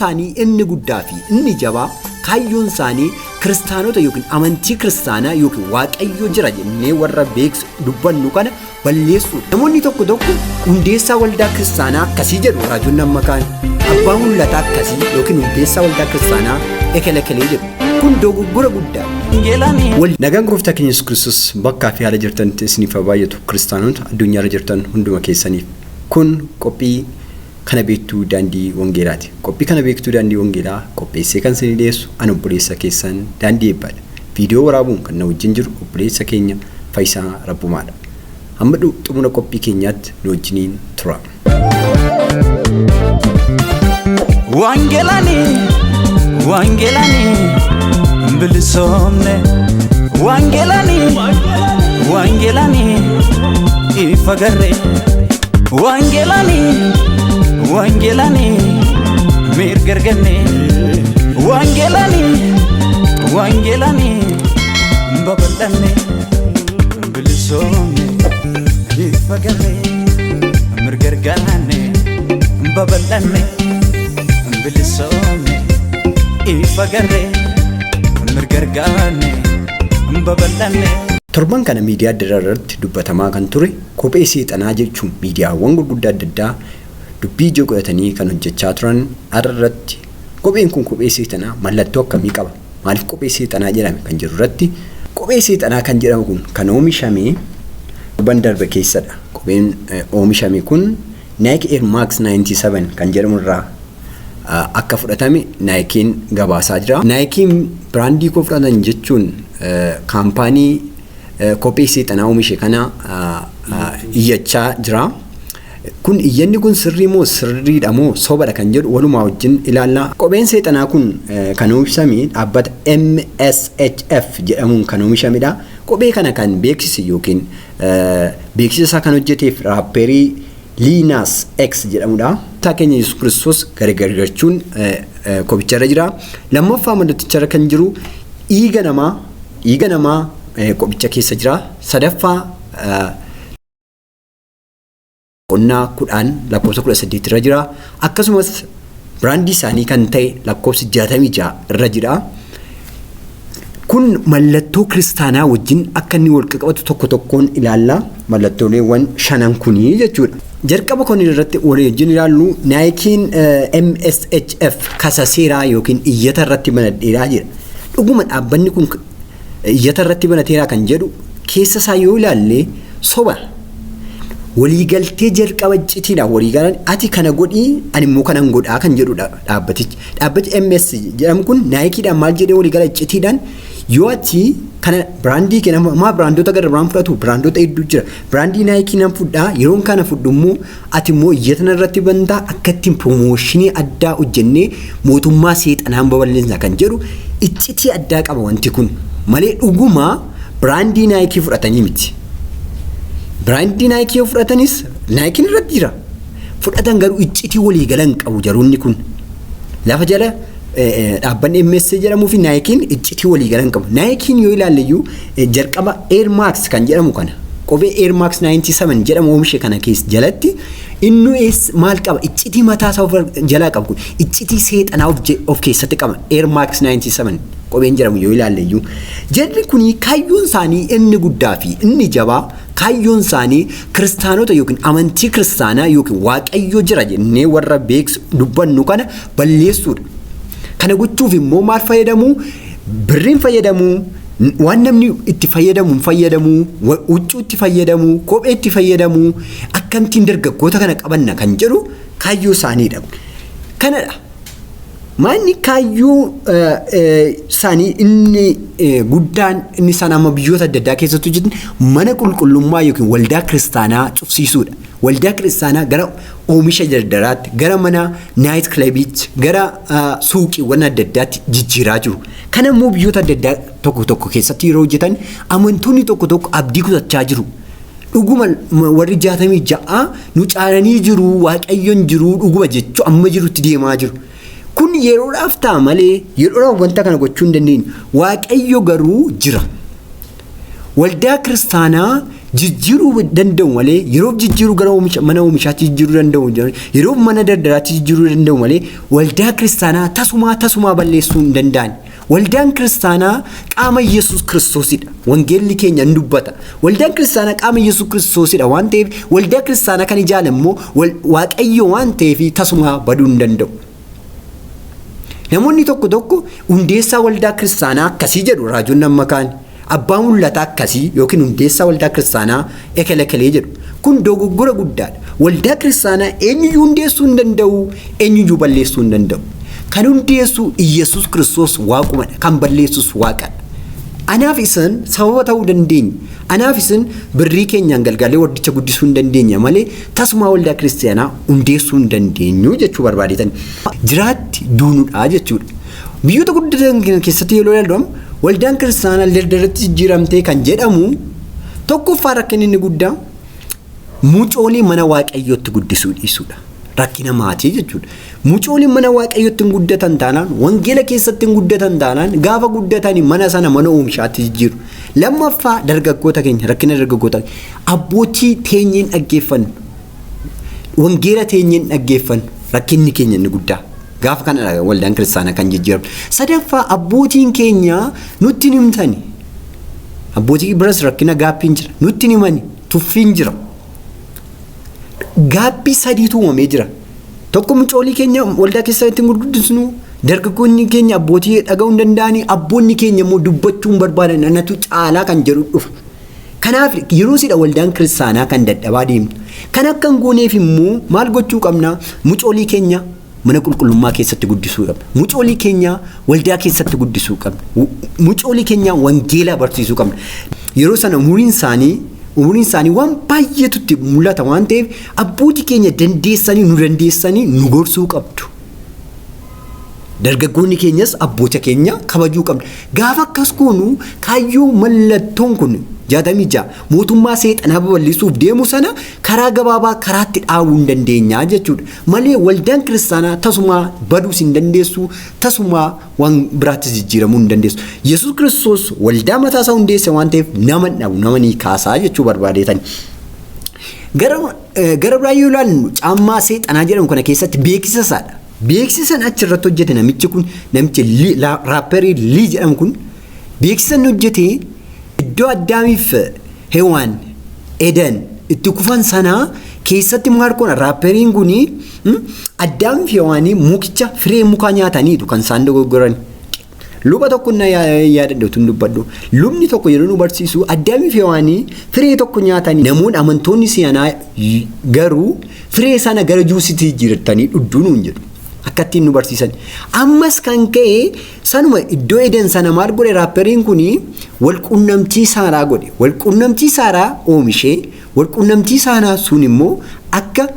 Saanii inni guddaa fi inni jabaa kaayyoon isaanii kiristaanota yookiin amantii kiristaanaa yookiin waaqayyo jira jennee warra beeksu dubbannu kana balleessuudha. Namoonni tokko hundeessaa waldaa kiristaanaa akkasii jedhu raajoon amma kaan abbaa mul'ataa akkasii yookiin hundeessaa waldaa kiristaanaa ekelekelee jedhu. Kun dogoggora guddaa. Nagaan gooftaa keenya Yesuus Kiristoos bakkaa fi haala jirtanitti isiniif baay'atu kiristaanota addunyaarra jirtan hunduma keessaniif. Kun qophii kana beektuu daandii wangeelaati. Qophii kana beektuu daandii wangeelaa qopheessee kan isinii dhiyeessu ani obboleessa keessan daandii eebbaadha. Viidiyoo waraabuun kan na wajjin jiru obboleessa keenya Fayyisaa Rabbumaadha. Hamma xumura qophii keenyaatti nu wajjiniin tura. Wangeelani bilisomne wangeelani ifa garre wangeelani mirgarganne wangeelani babal'anne bilisomne ifa garre mirgarganne babal'anne bilisomne ifa garre mirgarganne babal'anne. Torban kana miidiyaa adda addaa irratti dubbatamaa kan ture kophee seexanaa jechuun miidiyaawwan gurguddaa adda addaa dubbii ijoo godhatanii kan hojjechaa turan irratti kopheen kun kophee seexanaa mallattoo akkamii qaba? Maalif kophee seexanaa jedhame kan jedhu irratti kophee seexanaa kan jedhamu kun kan oomishame torban darbe keessadha. Kopheen oomishame kun Nike Air Max 97 kan jedhamu irraa akka fudhatame Nike'n gabaasaa jira. Nike'n biraandii koo fudhatan jechuun kaampaanii kophee seexanaa oomishe kana iyyachaa jira. Kun iyyanni kun sirrii moo sirriidha moo sobadha kan jedhu walumaa wajjin ilaallaa. Kopheen seexanaa kun kan oomishame dhaabbata MSHF jedhamuun kan oomishamedha. Kophee kana kan beeksise yookiin beeksisa isaa kan hojjeteef raapperii Linas X jedhamudha. Gooftaa keenya Yesuus Kiristoos gargaargachuun kophicharra jira. Lammaffaa mallatticharra kan jiru dhiiga namaa kophicha keessa jira. Sadaffaa qonnaa 10 lakkoofsa 18 irra jira. Akkasumas biraandii isaanii kan ta'e lakkoofsi 66 irra jira. Kun mallattoo kiristaanaa wajjin akka inni wal qabatu tokko tokkoon ilaalla. Mallattooleewwan shanan kunii jechuudha. Jalqaba kun irratti waliin ilaallu Nike'n MSHF kasaseeraa yookiin iyyata irratti banadheeraa jira. Dhuguma dhaabbanni kun iyyata irratti banateeraa kan jedhu keessa isaa yoo ilaalle soba. Waliigaltee jalqaba citiidha waliigalan ati kana godhii ani immoo kanan godhaa kan jedhudha dhaabbatichi. Dhaabbati MS jedhamu kun Nike'dhaan maal jedhee waliigala citiidhaan yoo ati kana biraandii kenna maa biraandoota gara biraan fudhatu biraandoota hedduu jira. Biraandii Nike nan fudhaa yeroon kana fudhummoo ati immoo iyyata irratti bantaa akka ittiin promooshinii addaa hojjennee mootummaa seexanaan babal'isna kan jedhu iccitii addaa qaba wanti kun malee dhuguma biraandii Nike fudhatanii miti. Biraandii Nike yoo fudhatanis Nike'n irratti jira. Fudhatan garuu iccitii waliigalan qabu jaroonni kun. Lafa jala dhaabbanni MS jedhamuu fi Nike'n iccitii waliigalan qabu. Nike'n yoo ilaallayyuu jalqaba Air Max kan jedhamu kana kophee Air Max 97 jedhamu oomishe kana keessa jalatti inni maal qaba iccitii mataa isaa jalaa qabu kun iccitii seexanaa of keessatti qaba Air Max 97 kopheen jedhamu yoo ilaallayyuu jarri kuni kaayyoon isaanii inni guddaa fi inni jabaa kaayyoon isaanii kiristaanota yookiin amantii kiristaanaa yookiin waaqayyo jira jennee warra beeksu dubbannu kana balleessuudha. Kana gochuuf immoo maal fayyadamu? Birriin fayyadamu, waan namni itti fayyadamu, huccuu itti fayyadamu, kophee itti fayyadamu, akkamittiin dargaggoota kana qabanna kan jedhu kaayyoo isaaniidha. Kanadha. Maanni kaayyoo isaanii inni guddaan inni isaan amma biyyoota adda addaa keessatti hojjetan mana qulqullummaa yookiin waldaa kiristaanaa cufsiisuudha. Waldaa kiristaanaa gara oomisha daldalaatti, gara mana naayit kilabiitti, gara suuqiiwwan adda addaatti jijjiiraa jiru. Kana immoo biyyoota adda addaa tokko keessatti yeroo hojjetan amantoonni tokko abdii kutachaa jiru. Dhuguma warri 66 nu caalanii jiru, waaqayyoon jiru, dhuguma jechuu amma jirutti deemaa jiru. Kun yeroodhaaf ta'a malee yeroodhaaf wanta kana gochuu hin dandeenye. Waaqayyo garuu jira. Waldaa kiristaanaa jijjiiruu danda'u malee yeroo jijjiiruu gara mana oomishaatti jijjiiruu danda'u yeroo mana daldalaatti jijjiiruu danda'u malee waldaa kiristaanaa tasumaa balleessuu hin danda'an. Waldaan kiristaanaa qaama Yesuus Kiristoosidha. Wangeelli keenya ni dubbata. Waldaan kiristaanaa qaama Yesuus Kiristoosidha waan ta'eef waldaa kiristaanaa kan ijaaran immoo Waaqayyo waan ta'eef tasumaa baduu hin danda'u. Namoonni tokko hundeessaa waldaa kiristaanaa akkasii jedhu raajoonni amma kaan. Abbaa mul'ataa akkasii yookiin hundeessaa waldaa kiristaanaa ekelekelee jedhu. Kun dogoggora guddaadha. Waldaa kiristaanaa eenyuyyuu hundeessuu hin danda'u, eenyuyyuu balleessuu hin danda'u. Kan hundeessu Yesuus Kiristoos Waaqumadha. Kan balleessus Waaqadha. Anaaf isin sababa ta'uu dandeenya. Anaaf isin birrii keenyaan galgalee wardicha guddisuu hin dandeenya malee tasumaa waldaa kiristaanaa hundeessuu hin dandeenyu jechuu barbaadetan. Jiraatti duunuudha jechuudha. Biyyoota guddatan keessatti yeroo ilaallamu waldaan kiristaanaa daldalatti jijjiiramtee kan jedhamu tokkoffaa rakkinni inni guddaa mucoolii mana waaqayyootti guddisuu dhiisuudha. Rakkina maatii jechuudha. Mucooliin mana waaqayyootti guddatan taanaan wangeela keessatti guddatan taanaan gaafa guddatan mana sana mana oomishaatti jijjiiru. Lammaffaa dargaggoota keenya rakkina dargaggoota abbootii teenyeen dhaggeeffannu wangeela teenyeen dhaggeeffannu rakkinni keenya inni guddaa. Gaafa kana waldaan kiristaanaa kan jijjiiramu. Sadaffaa abbootiin keenya nutti himtani. Abbootii biras rakkina gaappiin jira. Nutti himani tuffiin jira. Gaappii sadiitu uumamee jira. Tokko mucoolii keenya waldaa keessatti gurguddisnu dargaggoonni keenya abbootii dhaga'uu hin danda'anii abboonni keenya immoo dubbachuu hin barbaadan anatu caalaa kan jedhu dhufa. Kanaaf yeroo sidha waldaan kiristaanaa kan dadhabaa deemtu. Kan akka hin gooneef immoo maal gochuu qabna? Mucoolii keenya mana qulqullummaa keessatti guddisuu qabna. Mucoolii keenya waldaa keessatti guddisuu qabna. Mucoolii keenya wangeela barsiisuu qabna. Yeroo sana umuriin isaanii waan baay'eetutti mul'ata waan ta'eef abbootii keenya dandeessanii nu gorsuu qabdu. Dargaggoonni keenyas abboota keenya kabajuu qabna. Gaafa akkas goonu kaayyoo mallattoon kun 66 mootummaa seexanaa babal'isuuf deemu sana karaa gabaabaa karaatti dhaabuu hin dandeenya jechuudha. Malee waldaan kiristaanaa tasumaa baduus hin dandeessu, tasumaa waan biraattis jijjiiramuu hin dandeessu. Yesuus Kiristoos waldaa mataa isaa hundeesse waan ta'eef nama dhabu nama ni kaasaa jechuu barbaadeetan. Gara biraa yoo ilaallu caammaa seexanaa jedhamu kana keessatti beeksisa isaadha. Beeksisan achirratti hojjete namichi kun namichi raapperii Lii jedhamu kun beeksisan hojjete iddoo Addaamiif Hewaan Eden itti kufan sana keessatti maal godhan raapperiin kun Addaamiif Hewaanii mukicha firee mukaa nyaataniitu kan isaan dogoggoran. Luba tokko na yaadadhu tun dubbadhu. Lubni tokko yeroo nu barsiisu Addaamiif Hewaanii firee tokko nyaatanii namoonni amantoonni si'anaa garuu firee sana gara juusitti jijjiirratanii dhudduun hin jedhu. Akkattiin nu barsiisan. Ammas kan ka'e sanuma iddoo Eden sana maal godhe raapperiin kun walqunnamtii saaraa godhe. Walqunnamtii saaraa oomishee walqunnamtii saaraa sun immoo akka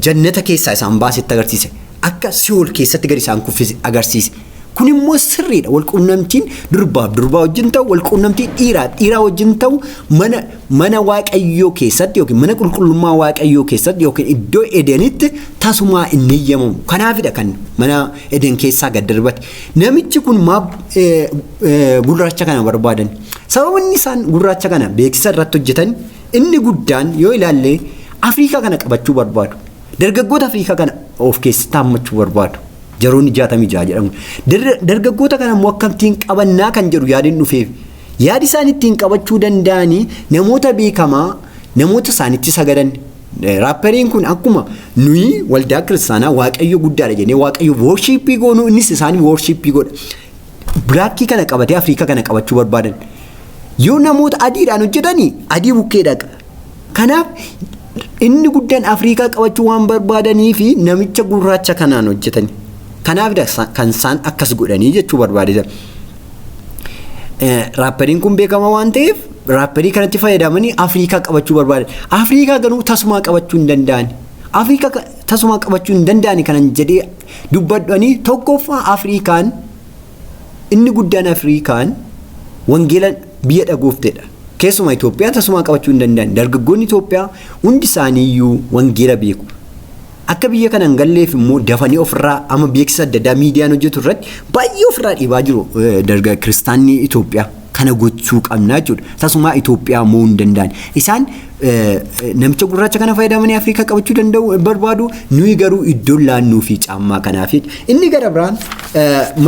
jannata keessaa isaan baasetti agarsiise. Akka Si'ool keessatti gadi isaan kuffise agarsiise. Kun immoo sirriidha. Walqunnamtiin durbaa wajjin ta'u walqunnamtii dhiiraa wajjin ta'u mana waaqayyoo keessatti yookiin mana qulqullummaa waaqayyoo keessatti yookiin iddoo Edenitti tasumaa hin eeyyamamu. Kanaafidha kan mana Eden keessaa gad darbate. Namichi kun gurraacha kana barbaadan. Sababni isaan gurraacha kana beeksisa irratti hojjetan inni guddaan yoo ilaalle Afrikaa kana qabachuu barbaadu. Dargaggoota Afrikaa kana of keessatti hammachuu barbaadu. Jaroonni 66 jedhamu. Dargaggoota kana immoo akkamiin qabannaa kan jedhu yaadiin dhufeef. Yaadi isaan ittiin qabachuu danda'anii namoota beekamaa namoota isaanitti sagadan. Raapperiin kun akkuma nuyi waldaa kiristaanaa waaqayyo guddaadha jennee waaqayyo worshipii goonu innis isaanii worshipii godha. Biraakii kana qabatee Afrikaa kana qabachuu barbaadan. Yoo namoota adiidhaan hojjetanii adii bukkee dhaqa. Kanaaf inni guddaan Afrikaa qabachuu waan barbaadanii fi namicha gurraacha kanaan hojjetani. Kanaafidha kan isaan akkas godhanii jechuu barbaadetan. Raapperiin kun beekama waan ta'eef raapperii kanatti fayyadamanii Afrikaa qabachuu barbaadan. Afrikaa garuu tasumaa qabachuu hin danda'ani. Afrikaa tasumaa qabachuu hin danda'ani kanan jedhee dubbadhanii tokkoffaa Afrikaan inni guddaan Afrikaan wangeela biyya dhagooftedha. Keessumaa Itoophiyaa tasumaa qabachuu hin danda'ani. Dargaggoonni Itoophiyaa hundi isaaniiyyuu wangeela beeku. Akka biyya kana hin galleef immoo dafanii ofirraa ama beeksisa adda addaa miidiyaan hojjetu irratti baay'ee ofirraa dhiibaa jiru kiristaanni Itoophiyaa. kana gochuu qabna jechuudha. Tasuma Itoophiyaa moo hin danda'an. Isaan namicha gurraacha kana fayyadamanii Afrikaa qabachuu danda'u barbaadu nuyi garuu iddoo laannuu fi caammaa kanaaf. Inni gara biraan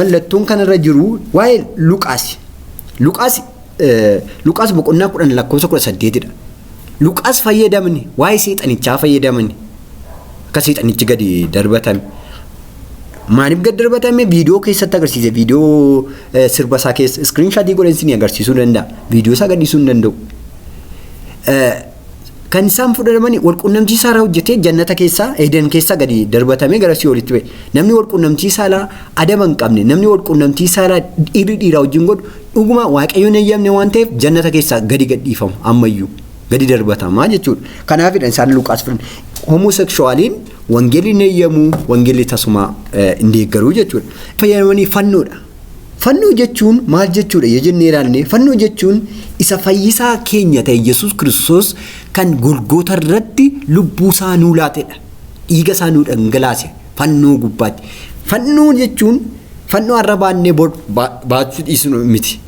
mallattoon kanarra jiru waa'ee Luqaas boqonnaa 10 lakkoofsa 18dha. Luqaas fayyadamni waa'ee seexanichaa fayyadamni akka seexanichi gadi darbatame. Maalif gad darbatame viidiyoo keessatti agarsiise. Viidiyoo sirba isaa keessa screenshot godhanii isin agarsiisuu danda'a. Viidiyoo isaa gadhiisuu hin danda'u. Kan isaan fudhatamanii walqunnamtii saalaa hojjetee jannata keessaa Eden keessaa gadi darbatame gara Si'oolitti ba'e. Namni walqunnamtii saalaa adaba hin qabne, namni walqunnamtii saalaa dhiira wajjin godhu dhuguma Waaqayyoon eeyyamne waan ta'eef jannata keessaa gadi gadhiifamu ammayyuu gadi darbatamaa jechuudha. Kanaafidha isaan Luqaas fudhan. Homoseksuwaaliin wangeelli hin eeyyamu, wangeelli tasuma hin deeggaru jechuudha. Fayyadamanii fannoodha. Fannoo jechuun maal jechuudha yoo jennee ilaalle fannoo jechuun isa fayyisaa keenya ta'e Yesuus Kiristoos kan Golgoota irratti lubbuu isaa nuu laatedha. Dhiiga isaa nuu dhangalaase fannoo gubbaatti. Fannoo jechuun fannoo har'a baannee baachuu dhiisnu miti.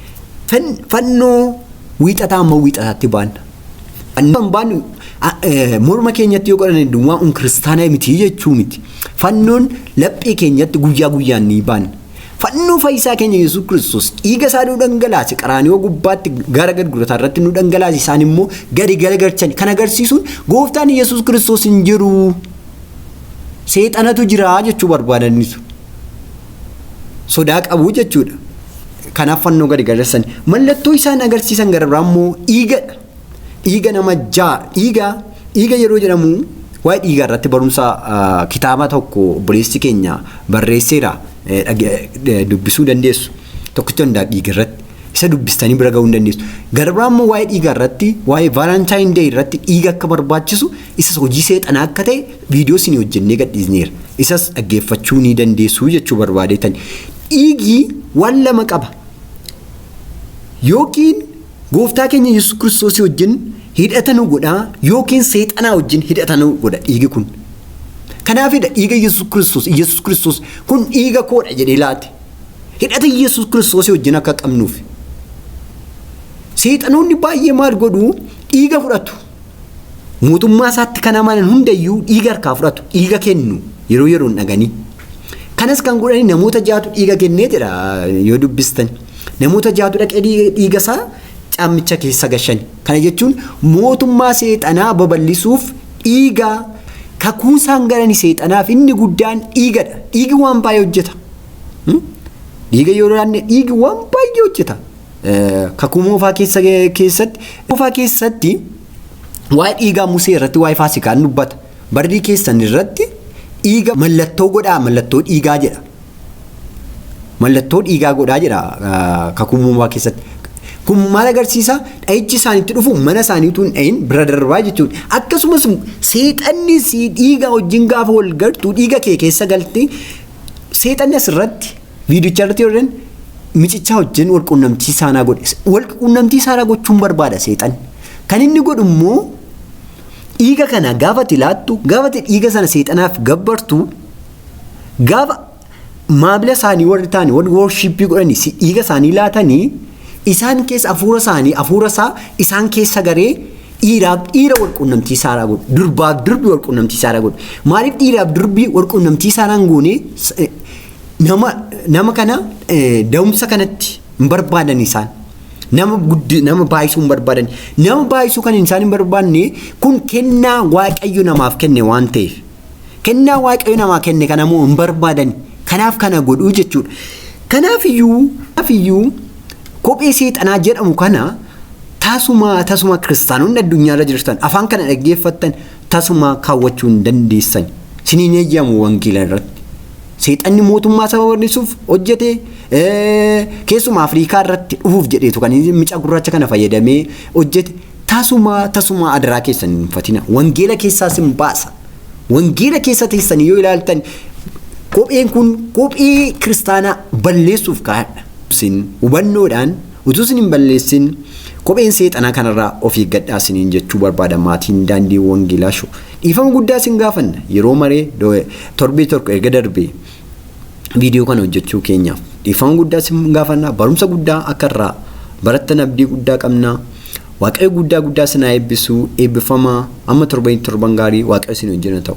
Fannoo wiixataa amma wiixataatti baanna. Fannoon baannu morma keenyatti yoo godhan duwwaa kiristaanaa miti jechuu miti. Fannoon laphee keenyatti guyyaa guyyaan ni baanna. Fannoo fayyisaa keenya Yesuus Kiristoos dhiiga isaa nuu dhangalaase qaraanioo gubbaatti gara Golgootaa irratti nuu dhangalaase isaan immoo gadi garagalchan kan agarsiisuun gooftaan Yesuus Kiristoos hin jiru. Seexanatu jira jechuu barbaadaniitu. Sodaa qabu jechuudha. Kanaaf fannoo gadi garagalchan. Mallattoo isaan agarsiisan gara biraa immoo dhiigadha. Dhiiga nama dhiiga yeroo jedhamu waa'ee dhiigaa irratti barumsa kitaaba tokko obboleessi keenya barreesseera. Dubbisuu dandeessu tokkicha hundaa dhiiga irratti isa dubbistanii bira ga'uu dandeessu. Gara biraa immoo waa'ee dhiigaa irratti waa'ee Valentine Day irratti dhiiga akka barbaachisu isas hojii seexanaa akka ta'e viidiyoo isin hojjennee gadhiisneera. Isas dhaggeeffachuu ni dandeessu jechuu barbaadeetan. Dhiigi waan lama qaba. Yookiin gooftaa keenya Yesuus Kiristoos wajjin hidhata nu godha yookiin seexanaa wajjin hidhata nu godha dhiigi kun. Kanaafidha dhiiga Yesuus Kiristoos kun dhiiga koodha jedhee laate. Hidhata Yesuus Kiristoos wajjin akka qabnuuf. Seexanoonni baay'ee maal godhu dhiiga fudhatu. Mootummaa isaatti kan amanan hundayyuu dhiiga harkaa fudhatu. Dhiiga kennu yeroo yeroon dhaganii. Kanas kan godhani namoota jaatu dhiiga kennee jedha yoo dubbistan. Namoota jaatu dhaqee dhiiga isaa caammicha keessa gashan. Kana jechuun mootummaa seexanaa babal'isuuf dhiiga kakuusaan garani seexanaaf inni guddaan dhiigadha. Dhiigi waan baay'ee hojjeta. Dhiiga yeroo laanne dhiigi waan baay'ee hojjeta. Kakuu moofaa keessatti waa'ee dhiigaa Musee irratti waa'ee Faasikaan dubbata. Barrii keessan irratti dhiiga mallattoo godhaa mallattoo dhiigaa jedha. Mallattoo dhiigaa godhaa jedha kakuu moofaa keessatti. Kun maal agarsiisa? Dha'ichi isaaniitti dhufu mana isaaniitu hin dhayin bira darbaa jechuudha. Akkasumas seexanni si dhiiga wajjin gaafa wal galtu dhiiga kee keessa galti. Seexanni asirratti viidiyocha irratti yoo jedhan micichaa wajjin wal quunnamtii saanaa godhe. Wal quunnamtii saanaa gochuun barbaada seexanni. Kan inni godhu immoo dhiiga kana gaafa tilaattu gaafa dhiiga sana seexanaaf gabbartu gaafa maamila isaanii warri ta'anii warri worshippii godhanii dhiiga isaanii laatanii isaan keessa hafuura isaa isaan keessa garee dhiira wal quunnamtii saalaa godhu. Durbaaf durbi wal quunnamtii saalaa godhu. Maaliif dhiiraaf durbi wal quunnamtii saalaan goone nama kana da'umsa kanatti hin barbaadan isaan. Nama baay'isuu hin barbaadan. Nama baay'isuu kan isaan hin barbaanne kun kennaa Waaqayyo namaaf kenne waan ta'eef. Kennaa Waaqayyo namaa kenne kana immoo hin barbaadan. Kanaaf kana godhuu jechuudha. Kanaafiyyuu kophee seexanaa jedhamu kana tasuma kiristaanonni addunyaarra jirtan afaan kana dhaggeeffattan tasuma kaawwachuu hin dandeessan. Siniin eeyyamu wangeela irratti. Seexanni mootummaa saba bal'isuuf hojjete keessumaa Afrikaa irratti dhufuuf jedheetu kan mica gurraacha kana fayyadamee hojjete tasuma adaraa keessan hin fatina. Wangeela keessaas hin baasa. Wangeela keessa teessanii yoo ilaaltan kopheen kun kophee kiristaanaa balleessuuf kaa'adha. Sin hubannoodhaan utuu sin hin balleessin kopheen seexanaa kanarraa of eeggadhaa siniin jechuu barbaada maatiin daandii wangeelaa shoo. Dhiifama guddaa sin gaafanna yeroo maree torbee tokko erga darbee viidiyoo kana hojjechuu keenyaaf dhiifama guddaa sin gaafanna barumsa guddaa akka irraa barattan abdii guddaa qabna. Waaqayyo guddaa sinaa eebbisuu eebbifamaa amma torban gaarii waaqayyo isin wajjin ta'u.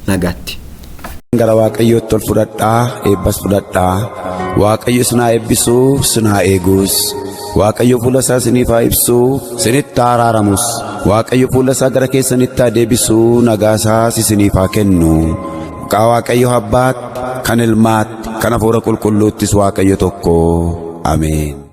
Nagaatti. Gara waaqayyootti ol fudhadhaa eebbas fudhadhaa waaqayyo sinaa eebbisuu sinaa eeguus waaqayyo fuula isaa isiniif haa ibsuu isinitti haa araaramus waaqayyo fuula isaa gara keessanitti haa deebisuu nagaa isaas isiniif haa kennu maqaa waaqayyo abbaatti kan ilmaatti kan hafuura qulqulluuttis waaqayyo tokko ameen.